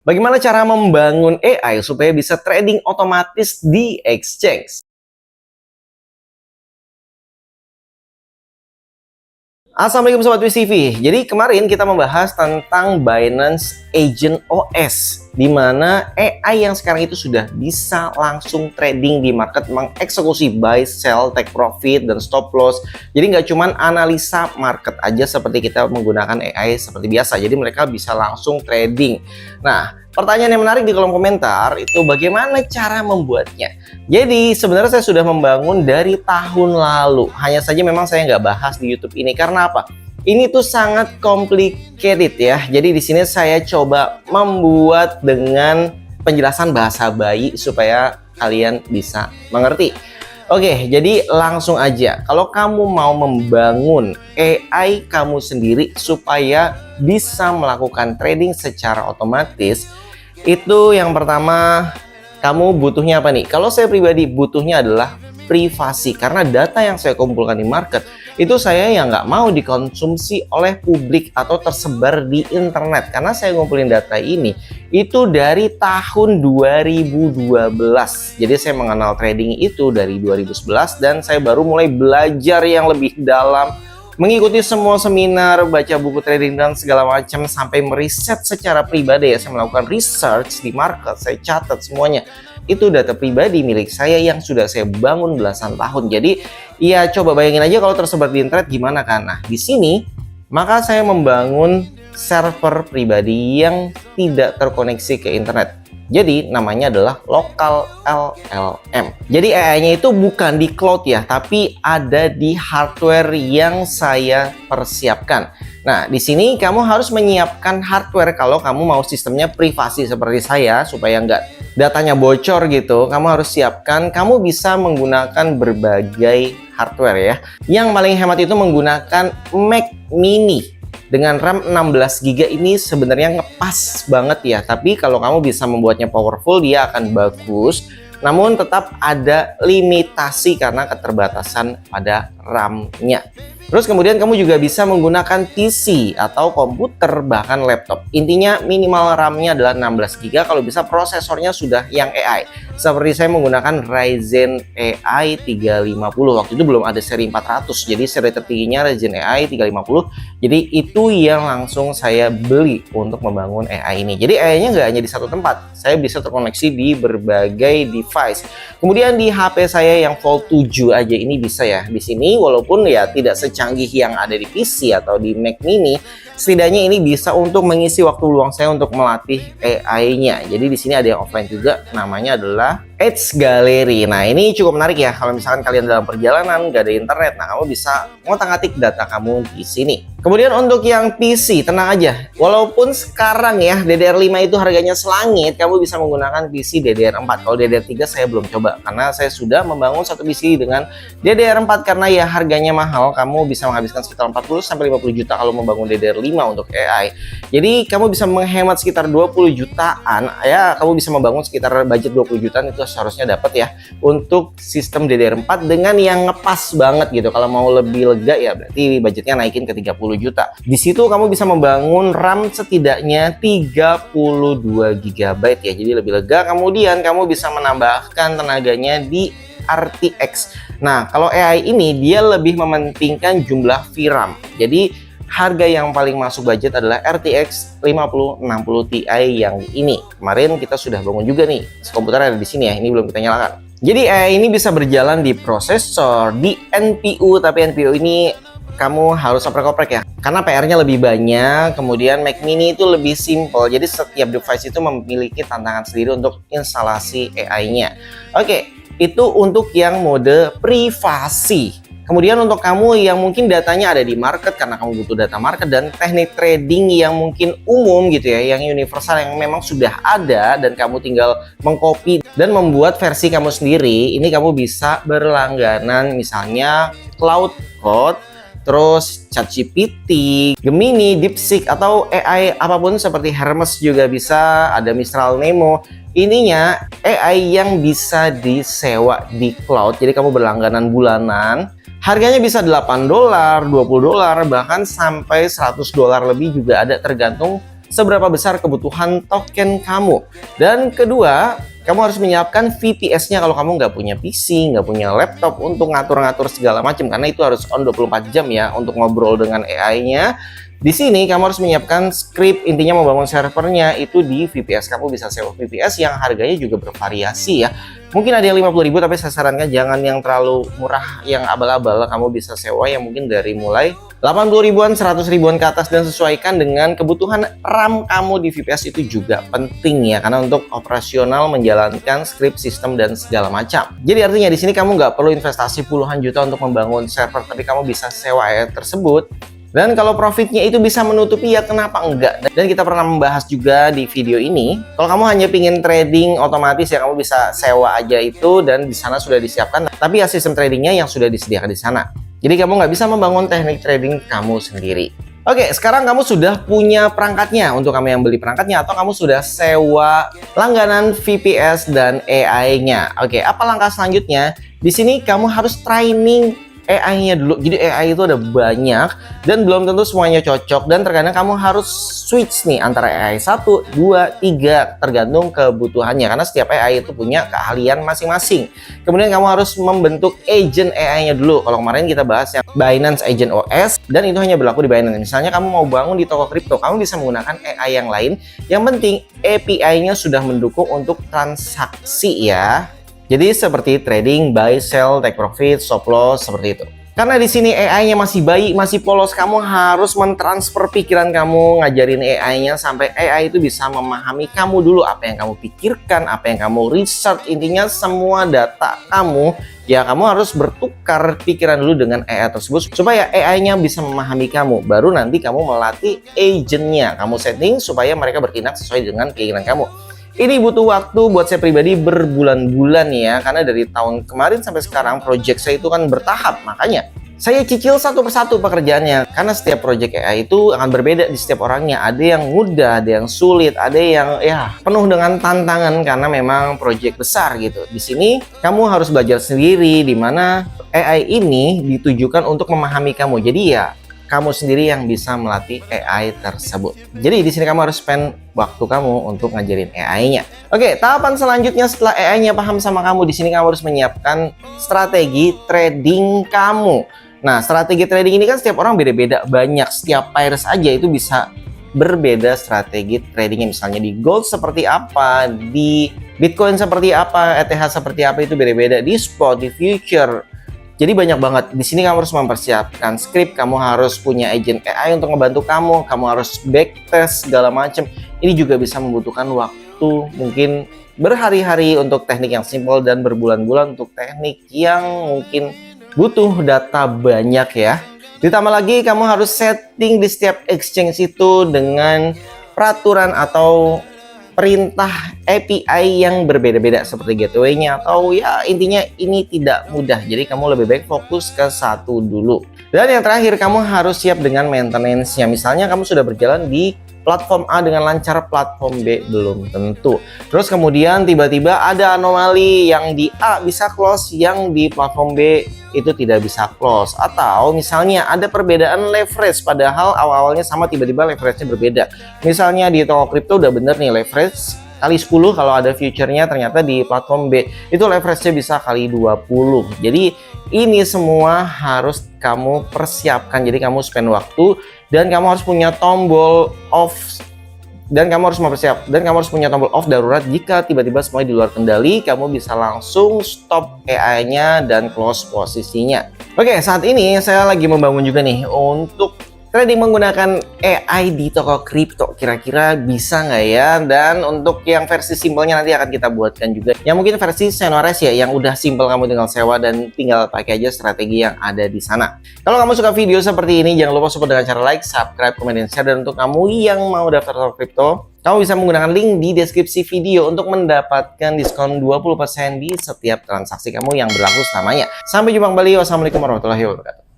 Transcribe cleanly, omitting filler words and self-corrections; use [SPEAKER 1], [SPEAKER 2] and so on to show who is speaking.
[SPEAKER 1] Bagaimana cara membangun AI supaya bisa trading otomatis di exchange? Assalamualaikum Sobat WIS TV. Jadi kemarin kita membahas tentang Binance Agent OS, di mana AI yang sekarang itu sudah bisa langsung trading di market, mengeksekusi buy, sell, take profit, dan stop loss. Jadi nggak cuman analisa market aja seperti kita menggunakan AI seperti biasa. Jadi mereka bisa langsung trading. Nah, pertanyaan yang menarik di kolom komentar itu bagaimana cara membuatnya. Jadi sebenarnya saya sudah membangun dari tahun lalu. Hanya saja memang saya nggak bahas di YouTube ini karena apa? Ini tuh sangat complicated ya. Jadi di sini saya coba membuat dengan penjelasan bahasa bayi supaya kalian bisa mengerti. Oke, jadi langsung aja. Kalau kamu mau membangun AI kamu sendiri supaya bisa melakukan trading secara otomatis, itu yang pertama kamu butuhnya apa nih? Kalau saya pribadi butuhnya adalah privasi, karena data yang saya kumpulkan di market itu saya yang nggak mau dikonsumsi oleh publik atau tersebar di internet, karena saya ngumpulin data ini itu dari tahun 2012. Jadi saya mengenal trading itu dari 2011 dan saya baru mulai belajar yang lebih dalam, mengikuti semua seminar, baca buku trading dan segala macam, sampai meriset secara pribadi ya. Saya melakukan research di market, saya catat semuanya. Itu data pribadi milik saya yang sudah saya bangun belasan tahun. Jadi ya coba bayangin aja kalau tersebar di internet gimana kan. Nah, di sini maka saya membangun server pribadi yang tidak terkoneksi ke internet. Jadi namanya adalah local LLM. Jadi AI-nya itu bukan di cloud ya, tapi ada di hardware yang saya persiapkan. Nah, di sini kamu harus menyiapkan hardware kalau kamu mau sistemnya privasi seperti saya, supaya nggak datanya bocor gitu. Kamu harus siapkan, kamu bisa menggunakan berbagai hardware ya. Yang paling hemat itu menggunakan Mac Mini. Dengan RAM 16 GB ini sebenarnya ngepas banget ya. Tapi kalau kamu bisa membuatnya powerful, dia akan bagus. Namun tetap ada limitasi karena keterbatasan pada RAM-nya. Terus kemudian kamu juga bisa menggunakan PC atau komputer, bahkan laptop. Intinya minimal RAM-nya adalah 16 GB, kalau bisa prosesornya sudah yang AI. Seperti saya menggunakan Ryzen AI 350. Waktu itu belum ada seri 400, jadi seri tertingginya Ryzen AI 350. Jadi itu yang langsung saya beli untuk membangun AI ini. Jadi AI-nya nggak hanya di satu tempat, saya bisa terkoneksi di berbagai device. Kemudian di HP saya yang Fold 7 aja ini bisa ya. Di sini walaupun ya tidak secanggih yang ada di PC atau di Mac Mini, setidaknya ini bisa untuk mengisi waktu luang saya untuk melatih AI-nya. Jadi di sini ada yang offline juga, namanya adalah Edge Gallery. Nah, ini cukup menarik ya kalau misalkan kalian dalam perjalanan nggak ada internet. Nah, kamu bisa ngotak-ngatik data kamu di sini. Kemudian untuk yang PC, tenang aja. Walaupun sekarang ya DDR5 itu harganya selangit, kamu bisa menggunakan PC DDR4. Kalau DDR3 saya belum coba karena saya sudah membangun satu PC dengan DDR4, karena ya harganya mahal. Kamu bisa menghabiskan sekitar 40 sampai 50 juta kalau membangun DDR5 untuk AI. Jadi kamu bisa menghemat sekitar 20 jutaan. Ya, kamu bisa membangun sekitar budget 20 jutaan itu seharusnya dapat ya untuk sistem DDR4 dengan yang ngepas banget gitu. Kalau mau lebih lega ya berarti budgetnya naikin ke 30 juta. Di situ kamu bisa membangun RAM setidaknya 32 GB ya. Jadi lebih lega. Kemudian kamu bisa menambahkan tenaganya di RTX. Nah, kalau AI ini dia lebih mementingkan jumlah VRAM. Jadi harga yang paling masuk budget adalah RTX 5060 Ti yang ini. Kemarin kita sudah bangun juga nih. Komputernya ada di sini ya. Ini belum kita nyalakan. Jadi AI ini bisa berjalan di prosesor, di NPU, tapi NPU ini kamu harus oprek-oprek ya. Karena PR-nya lebih banyak. Kemudian Mac Mini itu lebih simple. Jadi setiap device itu memiliki tantangan sendiri untuk instalasi AI-nya. Oke, itu untuk yang mode privasi. Kemudian untuk kamu yang mungkin datanya ada di market karena kamu butuh data market, dan teknik trading yang mungkin umum gitu ya, yang universal, yang memang sudah ada dan kamu tinggal mengcopy dan membuat versi kamu sendiri, ini kamu bisa berlangganan misalnya Claude, terus ChatGPT, Gemini, DeepSeek, atau AI apapun seperti Hermes juga bisa, ada Mistral Nemo. Ininya AI yang bisa disewa di cloud, jadi kamu berlangganan bulanan. Harganya bisa $8, $20, bahkan sampai $100 lebih juga ada, tergantung seberapa besar kebutuhan token kamu. Dan kedua, kamu harus menyiapkan VPS-nya kalau kamu nggak punya PC, nggak punya laptop untuk ngatur-ngatur segala macam, karena itu harus on 24 jam ya untuk ngobrol dengan AI-nya. Di sini kamu harus menyiapkan script, intinya membangun servernya itu di VPS. Kamu bisa sewa VPS yang harganya juga bervariasi ya. Mungkin ada yang 50.000, tapi saya sarankan jangan yang terlalu murah, yang abal-abal. Kamu bisa sewa yang mungkin dari mulai 80 ribuan, 100 ribuan ke atas, dan sesuaikan dengan kebutuhan RAM kamu di VPS itu juga penting ya, karena untuk operasional menjalankan script, sistem, dan segala macam. Jadi artinya di sini kamu nggak perlu investasi puluhan juta untuk membangun server, tapi kamu bisa sewa AI tersebut. Dan kalau profitnya itu bisa menutupi, ya kenapa enggak? Dan kita pernah membahas juga di video ini, kalau kamu hanya pingin trading otomatis ya kamu bisa sewa aja itu, dan di sana sudah disiapkan, tapi ya sistem tradingnya yang sudah disediakan di sana. Jadi kamu nggak bisa membangun teknik trading kamu sendiri. Oke, sekarang kamu sudah punya perangkatnya, untuk kamu yang beli perangkatnya, atau kamu sudah sewa langganan VPS dan AI-nya. Oke, apa langkah selanjutnya? Di sini kamu harus training AI-nya dulu. Jadi AI itu ada banyak dan belum tentu semuanya cocok, dan terkadang kamu harus switch nih antara AI 1, 2, 3 tergantung kebutuhannya, karena setiap AI itu punya keahlian masing-masing. Kemudian kamu harus membentuk agent AI-nya dulu. Kalau kemarin kita bahas yang Binance Agent OS, dan itu hanya berlaku di Binance. Misalnya kamu mau bangun di toko kripto, kamu bisa menggunakan AI yang lain. Yang penting API-nya sudah mendukung untuk transaksi ya. Jadi seperti trading, buy, sell, take profit, stop loss, seperti itu. Karena di sini AI-nya masih bayi, masih polos, kamu harus mentransfer pikiran kamu, ngajarin AI-nya sampai AI itu bisa memahami kamu dulu, apa yang kamu pikirkan, apa yang kamu research, intinya semua data kamu, ya kamu harus bertukar pikiran dulu dengan AI tersebut supaya AI-nya bisa memahami kamu. Baru nanti kamu melatih agent-nya, kamu setting supaya mereka bertindak sesuai dengan keinginan kamu. Ini butuh waktu buat saya pribadi berbulan-bulan ya, karena dari tahun kemarin sampai sekarang project saya itu kan bertahap, makanya saya cicil satu persatu pekerjaannya, karena setiap project AI itu akan berbeda di setiap orangnya. Ada yang mudah, ada yang sulit, ada yang ya penuh dengan tantangan karena memang project besar gitu. Di sini kamu harus belajar sendiri, di mana AI ini ditujukan untuk memahami kamu. Jadi ya kamu sendiri yang bisa melatih AI tersebut. Jadi di sini kamu harus spend waktu kamu untuk ngajarin AI-nya. Oke, tahapan selanjutnya setelah AI-nya paham sama kamu, di sini kamu harus menyiapkan strategi trading kamu. Nah, strategi trading ini kan setiap orang beda-beda, banyak. Setiap pairs aja itu bisa berbeda strategi tradingnya. Misalnya di gold seperti apa, di Bitcoin seperti apa, ETH seperti apa, itu beda-beda. Di spot, di future. Jadi banyak banget. Di sini kamu harus mempersiapkan script, kamu harus punya agent AI untuk membantu kamu harus backtest segala macam. Ini juga bisa membutuhkan waktu mungkin berhari-hari untuk teknik yang simple, dan berbulan-bulan untuk teknik yang mungkin butuh data banyak ya. Ditambah lagi kamu harus setting di setiap exchange itu dengan peraturan atau perintah API yang berbeda-beda seperti gateway-nya, atau ya intinya ini tidak mudah. Jadi kamu lebih baik fokus ke satu dulu. Dan yang terakhir, kamu harus siap dengan maintenance-nya. Misalnya kamu sudah berjalan di platform A dengan lancar, platform B belum tentu. Terus kemudian tiba-tiba ada anomali, yang di A bisa close, yang di platform B itu tidak bisa close. Atau misalnya ada perbedaan leverage, padahal awal-awalnya sama, tiba-tiba leverage-nya berbeda. Misalnya di toko kripto udah bener nih leverage kali 10, kalau ada future-nya ternyata di platform B itu leverage-nya bisa kali 20. Jadi ini semua harus kamu persiapkan. Jadi kamu spend waktu, dan kamu harus punya tombol off, dan kamu harus punya tombol off darurat. Jika tiba-tiba semuanya di luar kendali, kamu bisa langsung stop AI-nya dan close posisinya. Oke, saat ini saya lagi membangun juga nih untuk trading menggunakan AI di toko kripto. Kira-kira bisa nggak ya? Dan untuk yang versi simpelnya nanti akan kita buatkan juga. Yang mungkin versi Senores ya, yang udah simpel, kamu tinggal sewa dan tinggal pakai aja strategi yang ada di sana. Kalau kamu suka video seperti ini, jangan lupa support dengan cara like, subscribe, komen, dan share. Dan untuk kamu yang mau daftar toko kripto, kamu bisa menggunakan link di deskripsi video untuk mendapatkan diskon 20% di setiap transaksi kamu yang berlaku selamanya. Sampai jumpa kembali. Wassalamualaikum warahmatullahi wabarakatuh.